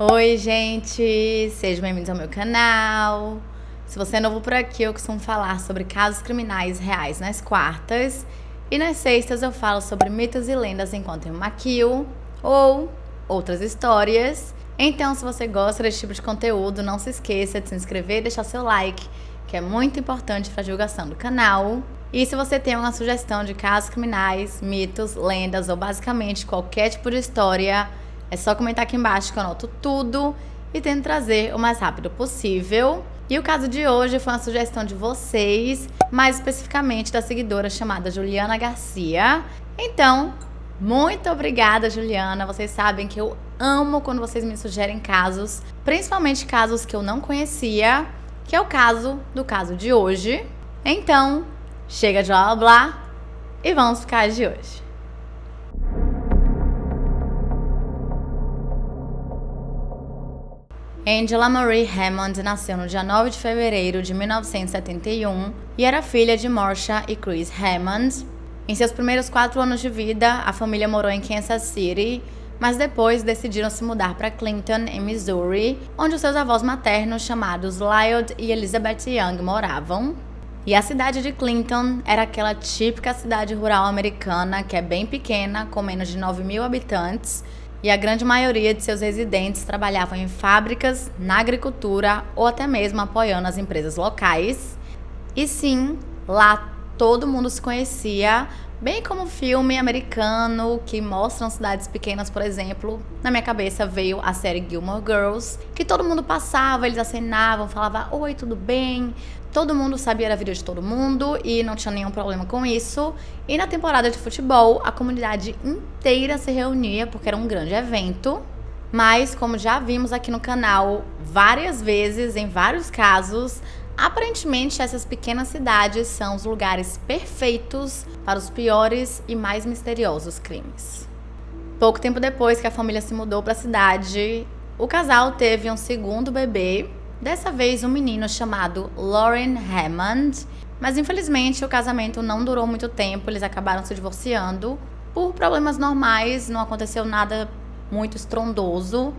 Oi, gente! Sejam bem-vindos ao meu canal. Se você é novo por aqui, eu costumo falar sobre casos criminais reais nas quartas. E nas sextas eu falo sobre mitos e lendas enquanto eu maquio ou outras histórias. Então, se você gosta desse tipo de conteúdo, não se esqueça de se inscrever e deixar seu like, que é muito importante para a divulgação do canal. E se você tem uma sugestão de casos criminais, mitos, lendas ou basicamente qualquer tipo de história, é só comentar aqui embaixo que eu anoto tudo e tento trazer o mais rápido possível. E o caso de hoje foi uma sugestão de vocês, mais especificamente da seguidora chamada Juliana Garcia. Então, muito obrigada, Juliana. Vocês sabem que eu amo quando vocês me sugerem casos, principalmente casos que eu não conhecia, que é o caso de hoje. Então, chega de blá blá blá e vamos pro caso de hoje. Angela Marie Hammond nasceu no dia 9 de fevereiro de 1971 e era filha de Marsha e Chris Hammond. Em seus primeiros 4 anos de vida, a família morou em Kansas City, mas depois decidiram se mudar para Clinton, em Missouri, onde os seus avós maternos, chamados Lloyd e Elizabeth Young, moravam. E a cidade de Clinton era aquela típica cidade rural americana que é bem pequena, com menos de 9.000 habitantes, e a grande maioria de seus residentes trabalhavam em fábricas, na agricultura ou até mesmo apoiando as empresas locais. E sim, lá todo mundo se conhecia, bem como um filme americano que mostram cidades pequenas, por exemplo. Na minha cabeça veio a série Gilmore Girls, que todo mundo passava, eles acenavam, falavam oi, tudo bem? Todo mundo sabia da vida de todo mundo e não tinha nenhum problema com isso. E na temporada de futebol, a comunidade inteira se reunia porque era um grande evento. Mas, como já vimos aqui no canal várias vezes, em vários casos, aparentemente essas pequenas cidades são os lugares perfeitos para os piores e mais misteriosos crimes. Pouco tempo depois que a família se mudou para a cidade, o casal teve um segundo bebê. Dessa vez, um menino chamado Lauren Hammond, mas infelizmente o casamento não durou muito tempo, eles acabaram se divorciando. Por problemas normais, não aconteceu nada muito estrondoso,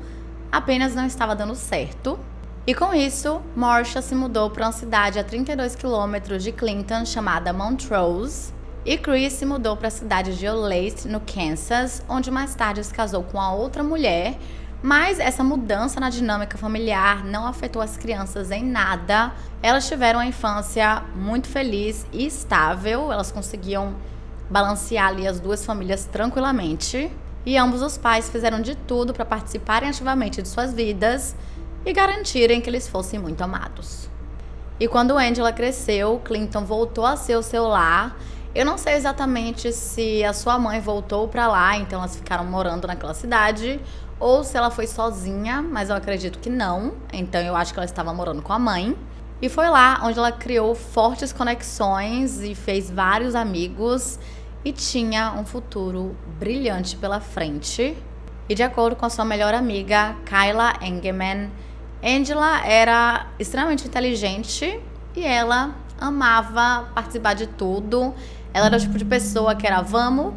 apenas não estava dando certo. E com isso, Marsha se mudou para uma cidade a 32 quilômetros de Clinton chamada Montrose, e Chris se mudou para a cidade de Olathe, no Kansas, onde mais tarde se casou com a outra mulher. Mas essa mudança na dinâmica familiar não afetou as crianças em nada. Elas tiveram uma infância muito feliz e estável. Elas conseguiam balancear ali as duas famílias tranquilamente. E ambos os pais fizeram de tudo para participarem ativamente de suas vidas e garantirem que eles fossem muito amados. E quando Angela cresceu, Clinton voltou a ser o seu lar. Eu não sei exatamente se a sua mãe voltou para lá, então elas ficaram morando naquela cidade, ou se ela foi sozinha, mas eu acredito que não. Então eu acho que ela estava morando com a mãe. E foi lá onde ela criou fortes conexões e fez vários amigos e tinha um futuro brilhante pela frente. E de acordo com a sua melhor amiga, Kyla Engelman, Angela era extremamente inteligente e ela amava participar de tudo. Ela era o tipo de pessoa que era vamos,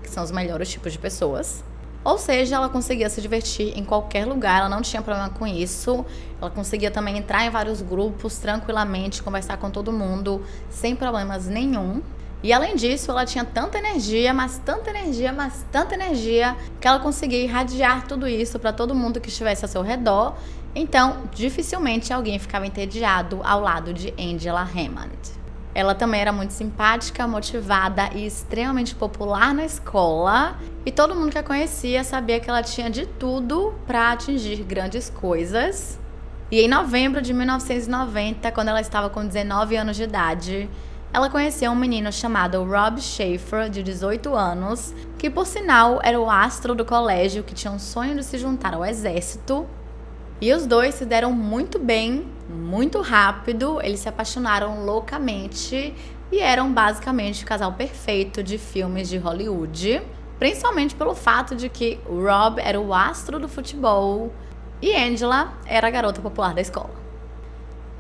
que são os melhores tipos de pessoas. Ou seja, ela conseguia se divertir em qualquer lugar, ela não tinha problema com isso. Ela conseguia também entrar em vários grupos tranquilamente, conversar com todo mundo, sem problemas nenhum. E além disso, ela tinha tanta energia, mas tanta energia, que ela conseguia irradiar tudo isso para todo mundo que estivesse ao seu redor. Então, dificilmente alguém ficava entediado ao lado de Angela Hammond. Ela também era muito simpática, motivada e extremamente popular na escola. E todo mundo que a conhecia sabia que ela tinha de tudo para atingir grandes coisas. E em novembro de 1990, quando ela estava com 19 anos de idade, ela conheceu um menino chamado Rob Schaefer, de 18 anos, que por sinal era o astro do colégio que tinha um sonho de se juntar ao exército. E os dois se deram muito bem, muito rápido, eles se apaixonaram loucamente e eram basicamente o casal perfeito de filmes de Hollywood, principalmente pelo fato de que o Rob era o astro do futebol e Angela era a garota popular da escola.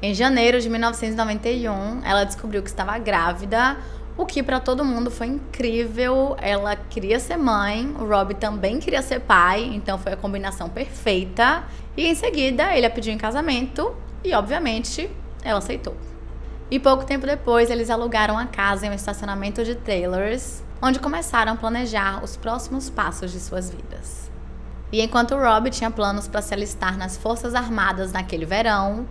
Em janeiro de 1991, ela descobriu que estava grávida. o que pra todo mundo foi incrível. Ela queria ser mãe, o Rob também queria ser pai, então foi a combinação perfeita. E em seguida ele a pediu em casamento e, obviamente, ela aceitou. E pouco tempo depois eles alugaram a casa em um estacionamento de trailers, onde começaram a planejar os próximos passos de suas vidas. E enquanto Rob tinha planos para se alistar nas Forças Armadas naquele verão,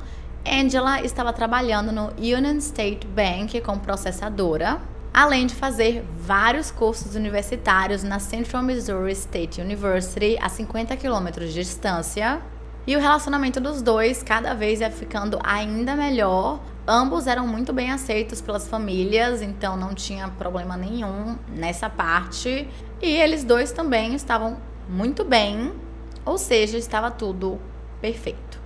Angela estava trabalhando no Union State Bank como processadora, além de fazer vários cursos universitários na Central Missouri State University, a 50 quilômetros de distância. E o relacionamento dos dois cada vez ia ficando ainda melhor. Ambos eram muito bem aceitos pelas famílias, então não tinha problema nenhum nessa parte. E eles dois também estavam muito bem, ou seja, estava tudo perfeito.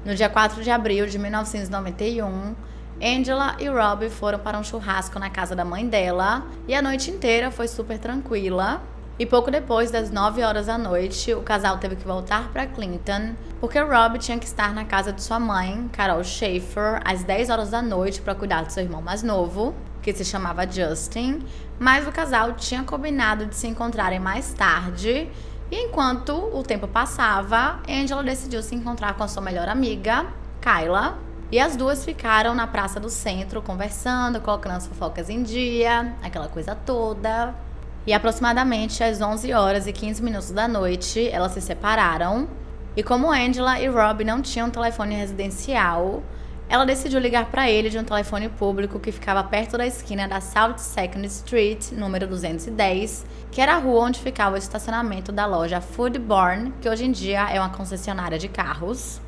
No dia 4 de abril de 1991, Angela e Rob foram para um churrasco na casa da mãe dela e a noite inteira foi super tranquila. E pouco depois das 9 horas da noite, o casal teve que voltar para Clinton, porque Rob tinha que estar na casa de sua mãe, Carol Schaefer, às 10 horas da noite para cuidar do seu irmão mais novo, que se chamava Justin, mas o casal tinha combinado de se encontrarem mais tarde. E enquanto o tempo passava, Angela decidiu se encontrar com a sua melhor amiga, Kyla, e as duas ficaram na praça do centro conversando, colocando as fofocas em dia, aquela coisa toda. E aproximadamente às 11 horas e 15 minutos da noite, elas se separaram. E como Angela e Rob não tinham telefone residencial, ela decidiu ligar para ele de um telefone público que ficava perto da esquina da South 2nd Street, número 210, que era a rua onde ficava o estacionamento da loja Food Barn, que hoje em dia é uma concessionária de carros.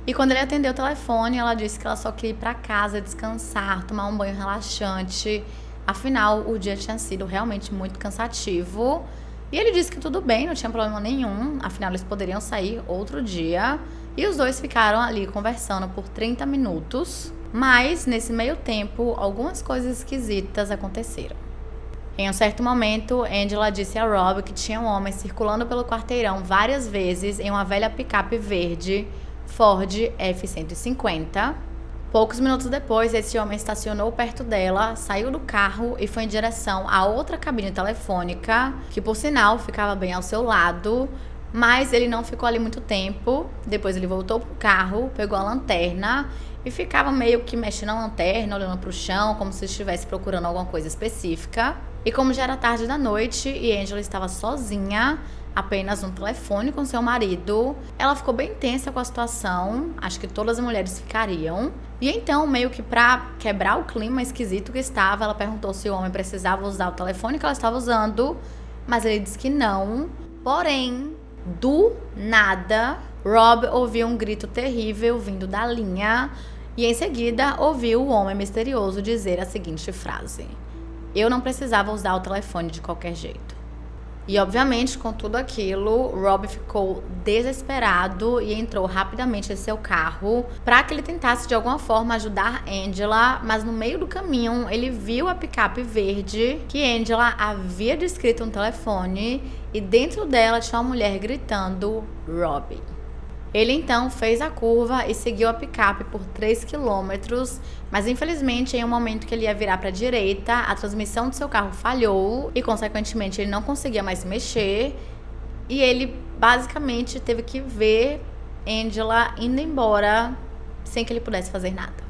E quando ele atendeu o telefone, ela disse que ela só queria ir para casa, descansar, tomar um banho relaxante. Afinal, o dia tinha sido realmente muito cansativo. E ele disse que tudo bem, não tinha problema nenhum. Afinal, eles poderiam sair outro dia. E os dois ficaram ali conversando por 30 minutos. Mas, nesse meio tempo, algumas coisas esquisitas aconteceram. Em um certo momento, Angela disse a Rob que tinha um homem circulando pelo quarteirão várias vezes em uma velha picape verde Ford F-150. Poucos minutos depois, esse homem estacionou perto dela, saiu do carro e foi em direção a outra cabine telefônica, que por sinal ficava bem ao seu lado, mas ele não ficou ali muito tempo. Depois ele voltou pro carro, pegou a lanterna e ficava meio que mexendo na lanterna, olhando pro chão, como se estivesse procurando alguma coisa específica. E como já era tarde da noite e Angela estava sozinha, apenas no telefone com seu marido, ela ficou bem tensa com a situação, acho que todas as mulheres ficariam. E então, meio que pra quebrar o clima esquisito que estava, ela perguntou se o homem precisava usar o telefone que ela estava usando, mas ele disse que não. Porém, do nada, Rob ouviu um grito terrível vindo da linha e em seguida ouviu o homem misterioso dizer a seguinte frase: "Eu não precisava usar o telefone de qualquer jeito." E obviamente, com tudo aquilo, Rob ficou desesperado e entrou rapidamente em seu carro para que ele tentasse de alguma forma ajudar Angela, mas no meio do caminho ele viu a picape verde que Angela havia descrito no telefone e dentro dela tinha uma mulher gritando Rob. Ele então fez a curva e seguiu a picape por 3 quilômetros, mas infelizmente em um momento que ele ia virar para a direita, a transmissão do seu carro falhou e consequentemente ele não conseguia mais se mexer e ele basicamente teve que ver Angela indo embora sem que ele pudesse fazer nada.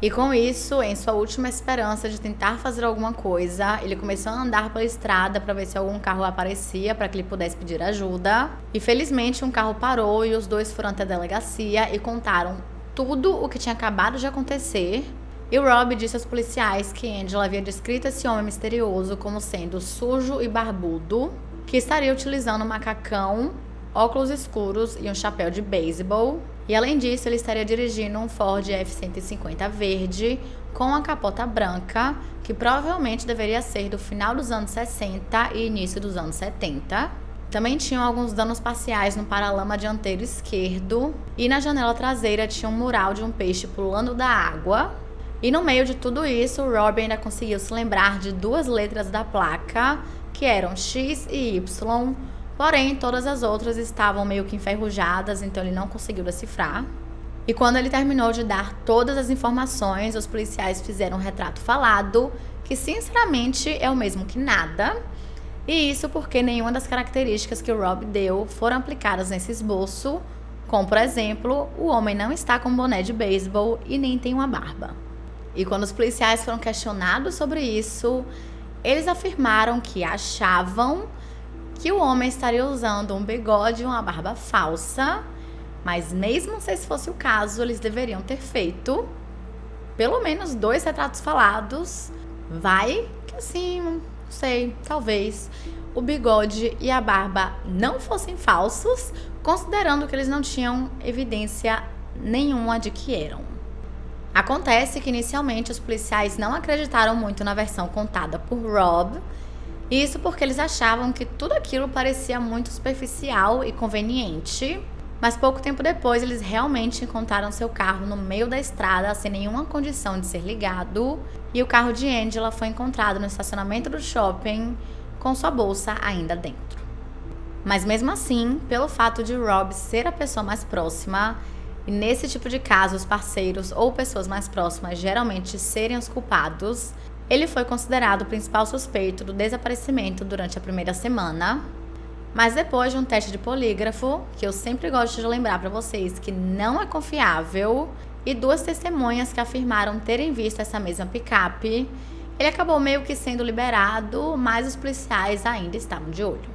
E com isso, em sua última esperança de tentar fazer alguma coisa, ele começou a andar pela estrada para ver se algum carro aparecia para que ele pudesse pedir ajuda. E felizmente um carro parou e os dois foram até a delegacia e contaram tudo o que tinha acabado de acontecer. E Rob disse aos policiais que Angela havia descrito esse homem misterioso como sendo sujo e barbudo, que estaria utilizando um macacão, óculos escuros e um chapéu de beisebol. E além disso, ele estaria dirigindo um Ford F-150 verde com a capota branca, que provavelmente deveria ser do final dos anos 60 e início dos anos 70. Também tinham alguns danos parciais no paralama dianteiro esquerdo e na janela traseira tinha um mural de um peixe pulando da água. E no meio de tudo isso, Rob ainda conseguiu se lembrar de 2 letras da placa, que eram X e Y, porém todas as outras estavam meio que enferrujadas, então ele não conseguiu decifrar. E quando ele terminou de dar todas as informações, os policiais fizeram um retrato falado, que sinceramente é o mesmo que nada. E isso porque nenhuma das características que o Rob deu foram aplicadas nesse esboço, como por exemplo, o homem não está com boné de beisebol e nem tem uma barba. E quando os policiais foram questionados sobre isso, eles afirmaram que achavam que o homem estaria usando um bigode e uma barba falsa, mas mesmo se esse fosse o caso, eles deveriam ter feito pelo menos 2 retratos falados. Vai que assim, não sei, talvez o bigode e a barba não fossem falsos, considerando que eles não tinham evidência nenhuma de que eram. Acontece que inicialmente os policiais não acreditaram muito na versão contada por Rob, isso porque eles achavam que tudo aquilo parecia muito superficial e conveniente. Mas pouco tempo depois, eles realmente encontraram seu carro no meio da estrada, sem nenhuma condição de ser ligado, e o carro de Angela foi encontrado no estacionamento do shopping, com sua bolsa ainda dentro. Mas mesmo assim, pelo fato de Rob ser a pessoa mais próxima, e nesse tipo de caso os parceiros ou pessoas mais próximas geralmente serem os culpados, ele foi considerado o principal suspeito do desaparecimento durante a primeira semana. Mas depois de um teste de polígrafo, que eu sempre gosto de lembrar para vocês que não é confiável, e 2 testemunhas que afirmaram terem visto essa mesma picape, ele acabou meio que sendo liberado, mas os policiais ainda estavam de olho.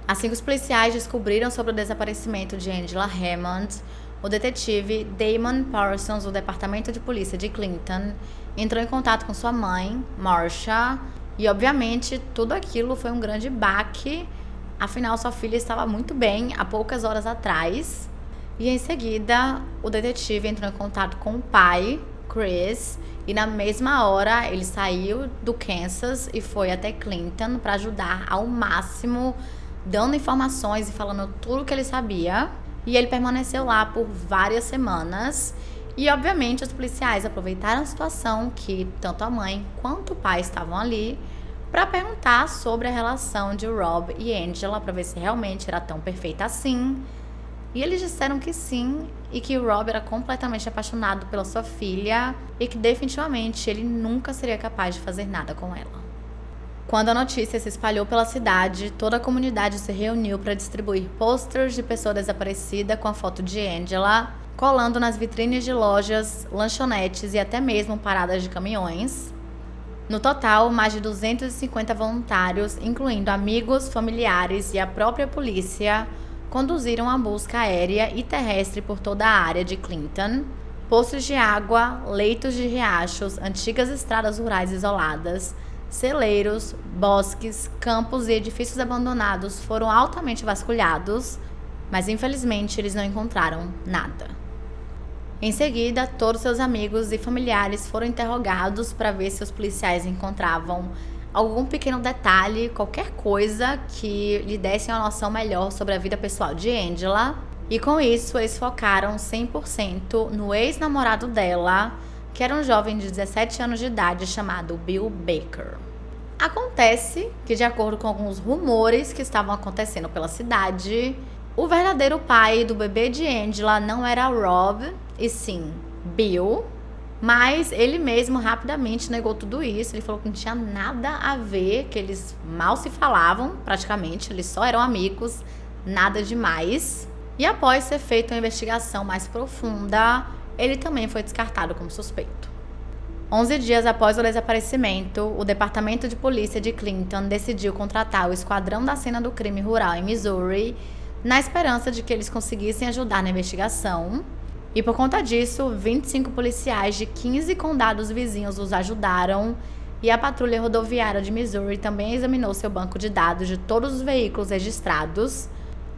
Assim que os policiais descobriram sobre o desaparecimento de Angela Hammond, o detetive Damon Parsons, do Departamento de Polícia de Clinton, entrou em contato com sua mãe, Marcia, e obviamente tudo aquilo foi um grande baque. Afinal, sua filha estava muito bem há poucas horas atrás. E em seguida, o detetive entrou em contato com o pai, Chris, e na mesma hora ele saiu do Kansas e foi até Clinton para ajudar ao máximo, dando informações e falando tudo o que ele sabia. E ele permaneceu lá por várias semanas. E obviamente os policiais aproveitaram a situação que tanto a mãe quanto o pai estavam ali para perguntar sobre a relação de Rob e Angela, para ver se realmente era tão perfeita assim. E eles disseram que sim, e que o Rob era completamente apaixonado pela sua filha e que definitivamente ele nunca seria capaz de fazer nada com ela. Quando a notícia se espalhou pela cidade, toda a comunidade se reuniu para distribuir posters de pessoa desaparecida com a foto de Angela, colando nas vitrines de lojas, lanchonetes e até mesmo paradas de caminhões. No total, mais de 250 voluntários, incluindo amigos, familiares e a própria polícia, conduziram a busca aérea e terrestre por toda a área de Clinton. Poços de água, leitos de riachos, antigas estradas rurais isoladas, celeiros, bosques, campos e edifícios abandonados foram altamente vasculhados, mas infelizmente eles não encontraram nada. Em seguida, todos seus amigos e familiares foram interrogados para ver se os policiais encontravam algum pequeno detalhe, qualquer coisa que lhe desse uma noção melhor sobre a vida pessoal de Angela. E com isso, eles focaram 100% no ex-namorado dela, que era um jovem de 17 anos de idade chamado Bill Baker. Acontece que, de acordo com alguns rumores que estavam acontecendo pela cidade, o verdadeiro pai do bebê de Angela não era Rob, e sim Bill, mas ele mesmo rapidamente negou tudo isso. Ele falou que não tinha nada a ver, que eles mal se falavam praticamente, eles só eram amigos, nada demais. E após ser feita uma investigação mais profunda, ele também foi descartado como suspeito. 11 dias após o desaparecimento, o Departamento de Polícia de Clinton decidiu contratar o Esquadrão da Cena do Crime Rural em Missouri, na esperança de que eles conseguissem ajudar na investigação. E por conta disso, 25 policiais de 15 condados vizinhos os ajudaram, e a Patrulha Rodoviária de Missouri também examinou seu banco de dados de todos os veículos registrados,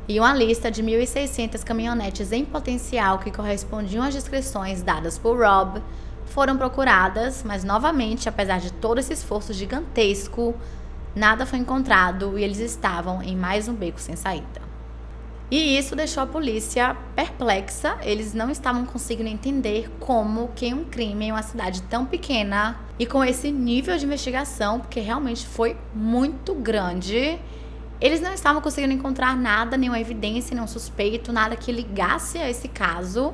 e uma lista de 1.600 caminhonetes em potencial que correspondiam às descrições dadas por Rob foram procuradas, mas novamente, apesar de todo esse esforço gigantesco, nada foi encontrado e eles estavam em mais um beco sem saída. E isso deixou a polícia perplexa. Eles não estavam conseguindo entender como que um crime em uma cidade tão pequena e com esse nível de investigação, porque realmente foi muito grande, eles não estavam conseguindo encontrar nada, nenhuma evidência, nenhum suspeito, nada que ligasse a esse caso.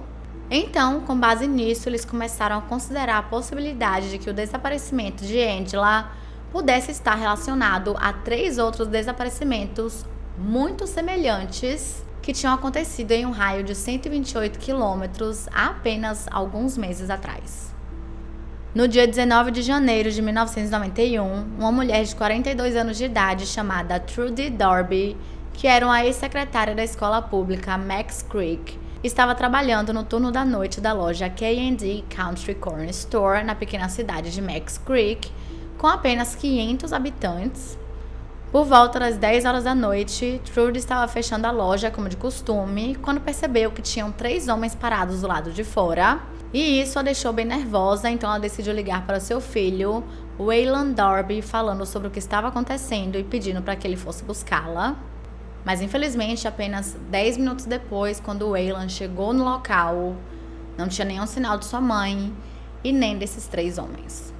Então, com base nisso, eles começaram a considerar a possibilidade de que o desaparecimento de Angela pudesse estar relacionado a 3 outros desaparecimentos muito semelhantes que tinham acontecido em um raio de 128 quilômetros há apenas alguns meses atrás. No dia 19 de janeiro de 1991, uma mulher de 42 anos de idade chamada Trudy Darby, que era uma ex-secretária da escola pública Max Creek, estava trabalhando no turno da noite da loja K&D Country Corner Store na pequena cidade de Max Creek, com apenas 500 habitantes. Por volta das 10 horas da noite, Trudy estava fechando a loja como de costume, quando percebeu que tinham 3 homens parados do lado de fora, e isso a deixou bem nervosa, então ela decidiu ligar para seu filho, Waylon Darby, falando sobre o que estava acontecendo e pedindo para que ele fosse buscá-la. Mas infelizmente, apenas 10 minutos depois, quando Waylon chegou no local, não tinha nenhum sinal de sua mãe e nem desses 3 homens.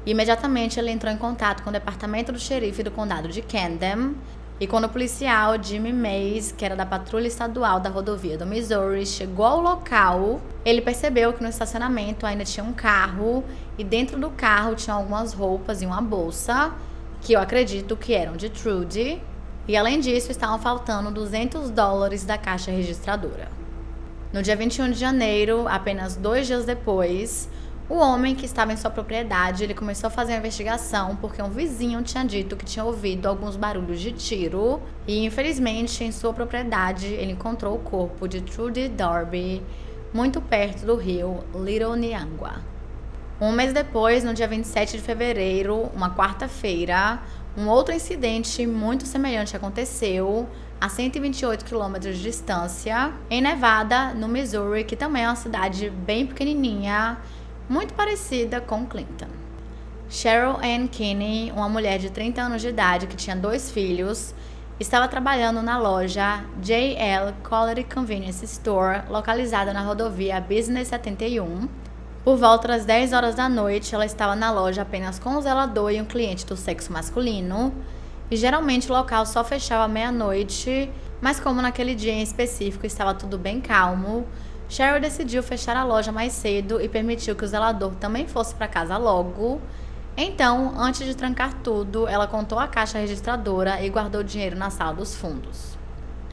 Imediatamente ele entrou em contato com o departamento do xerife do condado de Camden, e quando o policial Jimmy Mays, que era da patrulha estadual da rodovia do Missouri, chegou ao local, ele percebeu que no estacionamento ainda tinha um carro, e dentro do carro tinha algumas roupas e uma bolsa, que eu acredito que eram de Trudy, e além disso estavam faltando $200 da caixa registradora. No dia 21 de janeiro, apenas 2 dias depois, o homem que estava em sua propriedade, ele começou a fazer uma investigação porque um vizinho tinha dito que tinha ouvido alguns barulhos de tiro e, infelizmente, em sua propriedade, ele encontrou o corpo de Trudy Darby muito perto do rio Little Niangua. Um mês depois, no dia 27 de fevereiro, uma quarta-feira, um outro incidente muito semelhante aconteceu a 128 quilômetros de distância, em Nevada, no Missouri, que também é uma cidade bem pequenininha, muito parecida com Clinton. Cheryl Ann Kinney, uma mulher de 30 anos de idade que tinha 2 filhos, estava trabalhando na loja J.L. Quality Convenience Store, localizada na rodovia Business 71. Por volta das 10 horas da noite, ela estava na loja apenas com o zelador e um cliente do sexo masculino, e geralmente o local só fechava à meia-noite, mas como naquele dia em específico estava tudo bem calmo, Cheryl decidiu fechar a loja mais cedo e permitiu que o zelador também fosse para casa logo. Então, antes de trancar tudo, ela contou a caixa registradora e guardou o dinheiro na sala dos fundos.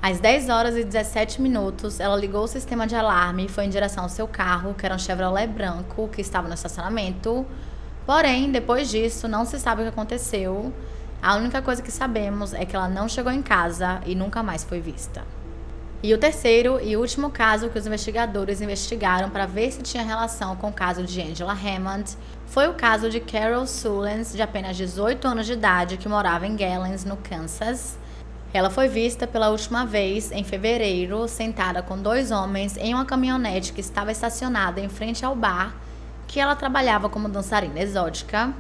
Às 10 horas e 17 minutos, ela ligou o sistema de alarme e foi em direção ao seu carro, que era um Chevrolet branco, que estava no estacionamento. Porém, depois disso, não se sabe o que aconteceu. A única coisa que sabemos é que ela não chegou em casa e nunca mais foi vista. E o terceiro e último caso que os investigadores investigaram para ver se tinha relação com o caso de Angela Hammond foi o caso de Carol Sullens, de apenas 18 anos de idade, que morava em Gallens, no Kansas. Ela foi vista pela última vez em fevereiro, sentada com 2 homens em uma caminhonete que estava estacionada em frente ao bar, que ela trabalhava como dançarina exótica.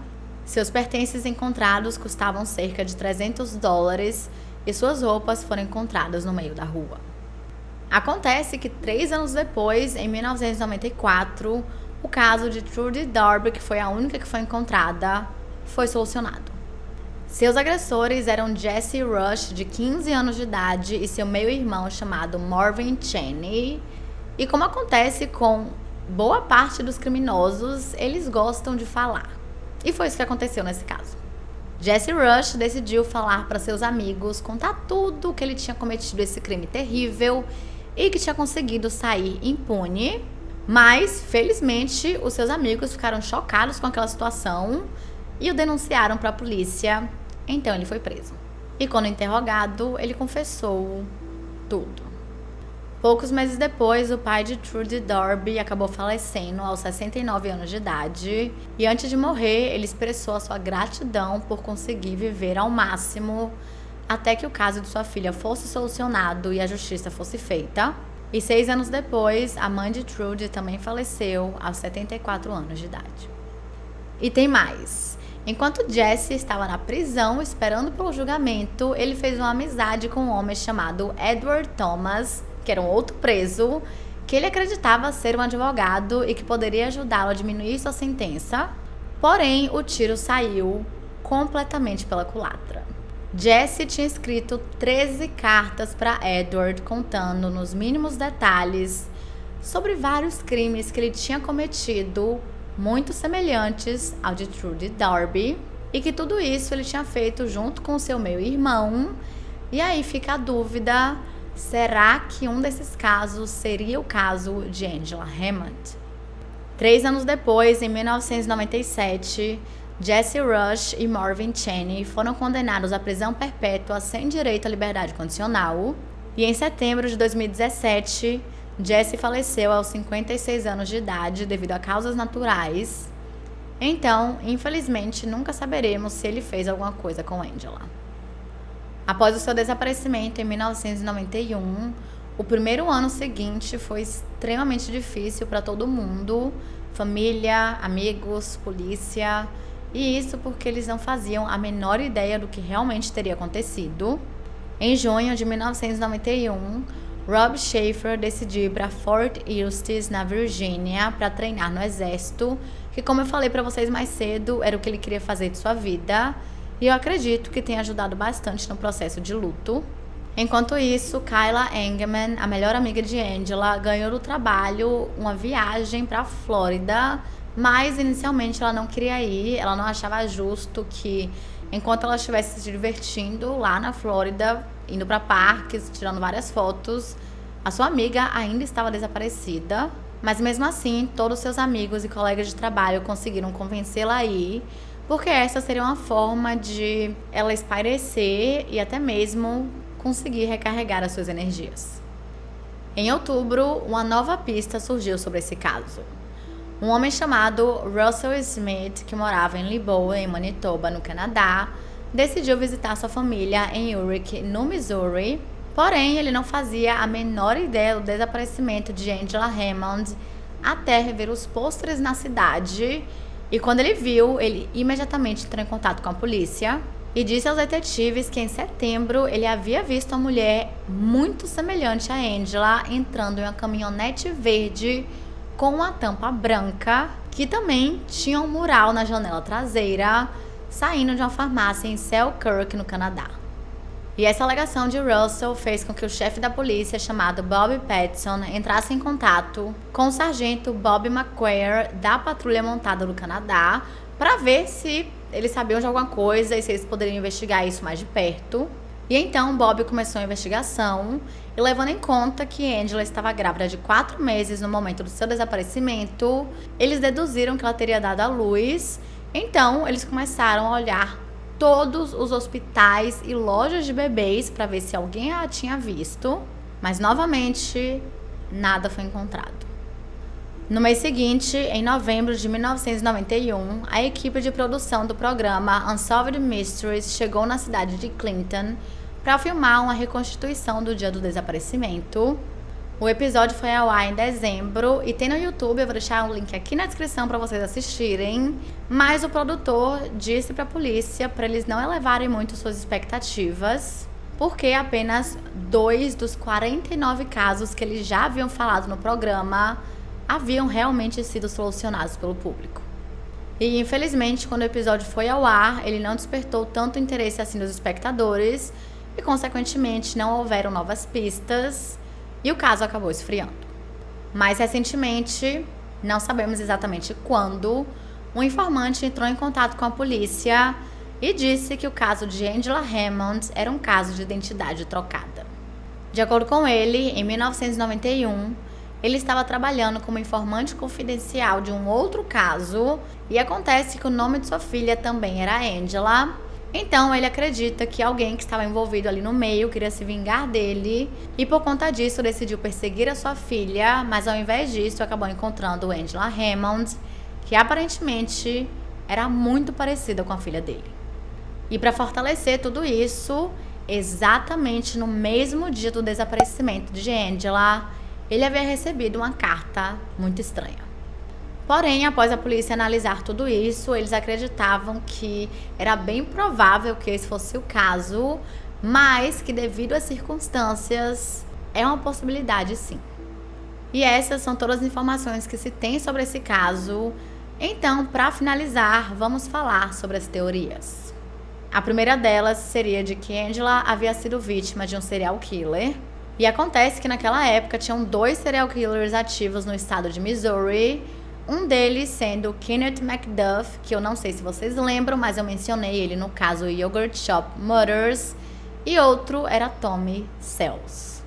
Seus pertences encontrados custavam cerca de $300 e suas roupas foram encontradas no meio da rua. Acontece que 3 anos depois, em 1994, o caso de Trudy Darby, que foi a única que foi encontrada, foi solucionado. Seus agressores eram Jesse Rush, de 15 anos de idade, e seu meio-irmão chamado Marvin Cheney. E como acontece com boa parte dos criminosos, eles gostam de falar. E foi isso que aconteceu nesse caso. Jesse Rush decidiu falar para seus amigos, contar tudo que ele tinha cometido esse crime terrível e que tinha conseguido sair impune, mas felizmente os seus amigos ficaram chocados com aquela situação e o denunciaram para a polícia, então ele foi preso. E quando interrogado, ele confessou tudo. Poucos meses depois, o pai de Trudy Darby acabou falecendo aos 69 anos de idade, e antes de morrer, ele expressou a sua gratidão por conseguir viver ao máximo até que o caso de sua filha fosse solucionado e a justiça fosse feita. E 6 anos depois, a mãe de Trudy também faleceu aos 74 anos de idade. E tem mais. Enquanto Jesse estava na prisão esperando pelo julgamento, ele fez uma amizade com um homem chamado Edward Thomas, que era um outro preso, que ele acreditava ser um advogado e que poderia ajudá-lo a diminuir sua sentença. Porém, o tiro saiu completamente pela culatra. Jesse tinha escrito 13 cartas para Edward, contando nos mínimos detalhes sobre vários crimes que ele tinha cometido, muito semelhantes ao de Trudy Darby, e que tudo isso ele tinha feito junto com seu meio-irmão. E aí fica a dúvida, será que um desses casos seria o caso de Angela Hammond? 3 anos depois, em 1997, Jesse Rush e Marvin Chaney foram condenados à prisão perpétua sem direito à liberdade condicional. E em setembro de 2017, Jesse faleceu aos 56 anos de idade devido a causas naturais. Então, infelizmente, nunca saberemos se ele fez alguma coisa com Angela. Após o seu desaparecimento em 1991, o primeiro ano seguinte foi extremamente difícil para todo mundo, família, amigos, polícia, e isso porque eles não faziam a menor ideia do que realmente teria acontecido. Em junho de 1991, Rob Schaefer decidiu ir para Fort Eustis, na Virgínia, para treinar no exército, que, como eu falei para vocês mais cedo, era o que ele queria fazer de sua vida, e eu acredito que tenha ajudado bastante no processo de luto. Enquanto isso, Kyla Engelman, a melhor amiga de Angela, ganhou do trabalho uma viagem para a Flórida, mas inicialmente ela não queria ir, ela não achava justo que, enquanto ela estivesse se divertindo lá na Flórida, indo para parques, tirando várias fotos, a sua amiga ainda estava desaparecida. Mas mesmo assim, todos seus amigos e colegas de trabalho conseguiram convencê-la a ir, porque essa seria uma forma de ela espairecer e até mesmo conseguir recarregar as suas energias. Em outubro, uma nova pista surgiu sobre esse caso. Um homem chamado Russell Smith, que morava em Lisboa, em Manitoba, no Canadá, decidiu visitar sua família em Ulrich, no Missouri. Porém, ele não fazia a menor ideia do desaparecimento de Angela Hammond até rever os pôsteres na cidade. E quando ele viu, ele imediatamente entrou em contato com a polícia e disse aos detetives que em setembro ele havia visto uma mulher muito semelhante a Angela entrando em uma caminhonete verde com uma tampa branca, que também tinha um mural na janela traseira, saindo de uma farmácia em Selkirk, no Canadá. E essa alegação de Russell fez com que o chefe da polícia, chamado Bob Patterson, entrasse em contato com o sargento Bob McQuarrie, da Patrulha Montada do Canadá, para ver se eles sabiam de alguma coisa e se eles poderiam investigar isso mais de perto. E então Bob começou a investigação, e levando em conta que Angela estava grávida de 4 meses no momento do seu desaparecimento, eles deduziram que ela teria dado à luz. Então eles começaram a olhar todos os hospitais e lojas de bebês para ver se alguém a tinha visto, mas novamente nada foi encontrado. No mês seguinte, em novembro de 1991, a equipe de produção do programa Unsolved Mysteries chegou na cidade de Clinton para filmar uma reconstituição do dia do desaparecimento. O episódio foi ao ar em dezembro e tem no YouTube, eu vou deixar o link aqui na descrição para vocês assistirem. Mas o produtor disse para a polícia para eles não elevarem muito suas expectativas, porque apenas 2 dos 49 casos que eles já haviam falado no programa haviam realmente sido solucionados pelo público. E infelizmente, quando o episódio foi ao ar, ele não despertou tanto interesse assim dos espectadores e, consequentemente, não houveram novas pistas e o caso acabou esfriando. Mais recentemente, não sabemos exatamente quando, um informante entrou em contato com a polícia e disse que o caso de Angela Hammond era um caso de identidade trocada. De acordo com ele, em 1991, ele estava trabalhando como informante confidencial de um outro caso e acontece que o nome de sua filha também era Angela. Então ele acredita que alguém que estava envolvido ali no meio queria se vingar dele e por conta disso decidiu perseguir a sua filha, mas ao invés disso acabou encontrando Angela Hammond, que aparentemente era muito parecida com a filha dele. E para fortalecer tudo isso, exatamente no mesmo dia do desaparecimento de Angela, ele havia recebido uma carta muito estranha. Porém, após a polícia analisar tudo isso, eles acreditavam que era bem provável que esse fosse o caso, mas que devido às circunstâncias, é uma possibilidade sim. E essas são todas as informações que se tem sobre esse caso. Então, para finalizar, vamos falar sobre as teorias. A primeira delas seria de que Angela havia sido vítima de um serial killer. E acontece que naquela época tinham 2 serial killers ativos no estado de Missouri, um deles sendo Kenneth McDuff, que eu não sei se vocês lembram, mas eu mencionei ele no caso Yogurt Shop Murders, e outro era Tommy Sells.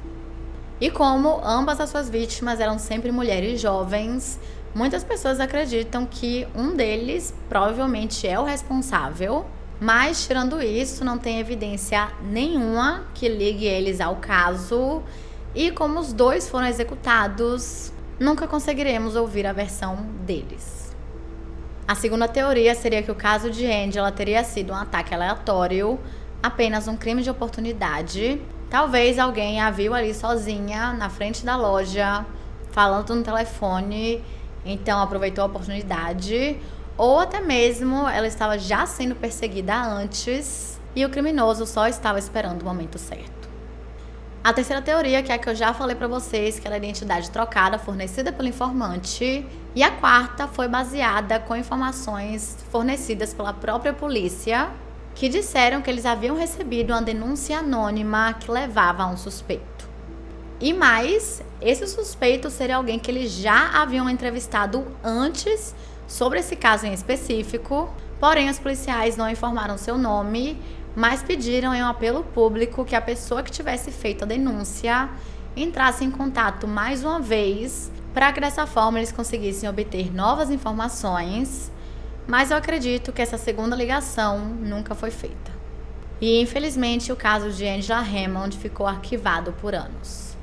E como ambas as suas vítimas eram sempre mulheres jovens, muitas pessoas acreditam que um deles provavelmente é o responsável, mas tirando isso, não tem evidência nenhuma que ligue eles ao caso, e como os 2 foram executados, nunca conseguiremos ouvir a versão deles. A segunda teoria seria que o caso de Angela teria sido um ataque aleatório, apenas um crime de oportunidade. Talvez alguém a viu ali sozinha, na frente da loja, falando no telefone, então aproveitou a oportunidade, ou até mesmo ela estava já sendo perseguida antes e o criminoso só estava esperando o momento certo. A terceira teoria, que é a que eu já falei pra vocês, que era a identidade trocada fornecida pelo informante, e a quarta foi baseada com informações fornecidas pela própria polícia, que disseram que eles haviam recebido uma denúncia anônima que levava a um suspeito. E mais, esse suspeito seria alguém que eles já haviam entrevistado antes sobre esse caso em específico, porém os policiais não informaram seu nome, mas pediram em um apelo público que a pessoa que tivesse feito a denúncia entrasse em contato mais uma vez, para que dessa forma eles conseguissem obter novas informações, mas eu acredito que essa segunda ligação nunca foi feita. E infelizmente o caso de Angela Hammond ficou arquivado por anos.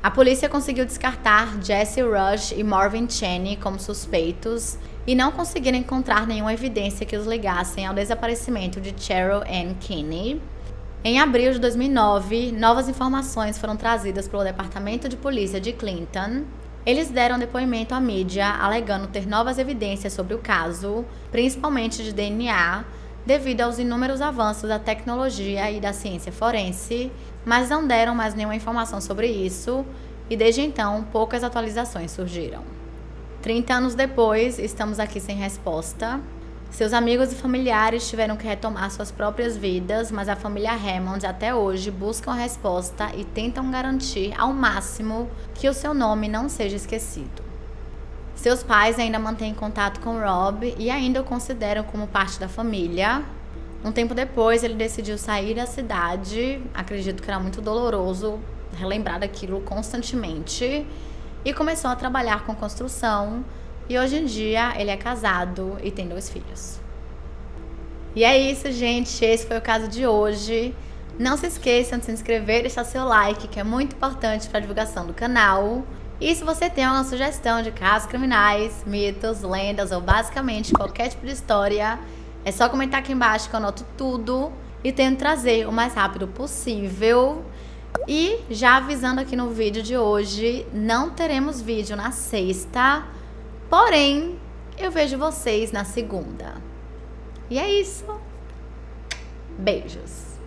A polícia conseguiu descartar Jesse Rush e Marvin Cheney como suspeitos e não conseguiram encontrar nenhuma evidência que os ligassem ao desaparecimento de Cheryl Ann Kinney. Em abril de 2009, novas informações foram trazidas pelo Departamento de Polícia de Clinton. Eles deram depoimento à mídia, alegando ter novas evidências sobre o caso, principalmente de DNA, devido aos inúmeros avanços da tecnologia e da ciência forense, mas não deram mais nenhuma informação sobre isso, e desde então poucas atualizações surgiram. 30 anos depois, estamos aqui sem resposta. Seus amigos e familiares tiveram que retomar suas próprias vidas, mas a família Hammond até hoje buscam a resposta e tentam garantir ao máximo que o seu nome não seja esquecido. Seus pais ainda mantêm contato com Rob e ainda o consideram como parte da família. Um tempo depois, ele decidiu sair da cidade, acredito que era muito doloroso relembrar daquilo constantemente, e começou a trabalhar com construção, e hoje em dia ele é casado e tem 2 filhos. E é isso, gente, esse foi o caso de hoje. Não se esqueçam de se inscrever e deixar seu like, que é muito importante para a divulgação do canal. E se você tem alguma sugestão de casos criminais, mitos, lendas ou basicamente qualquer tipo de história, é só comentar aqui embaixo que eu anoto tudo e tento trazer o mais rápido possível. E já avisando aqui no vídeo de hoje, não teremos vídeo na sexta, porém eu vejo vocês na segunda. E é isso. Beijos.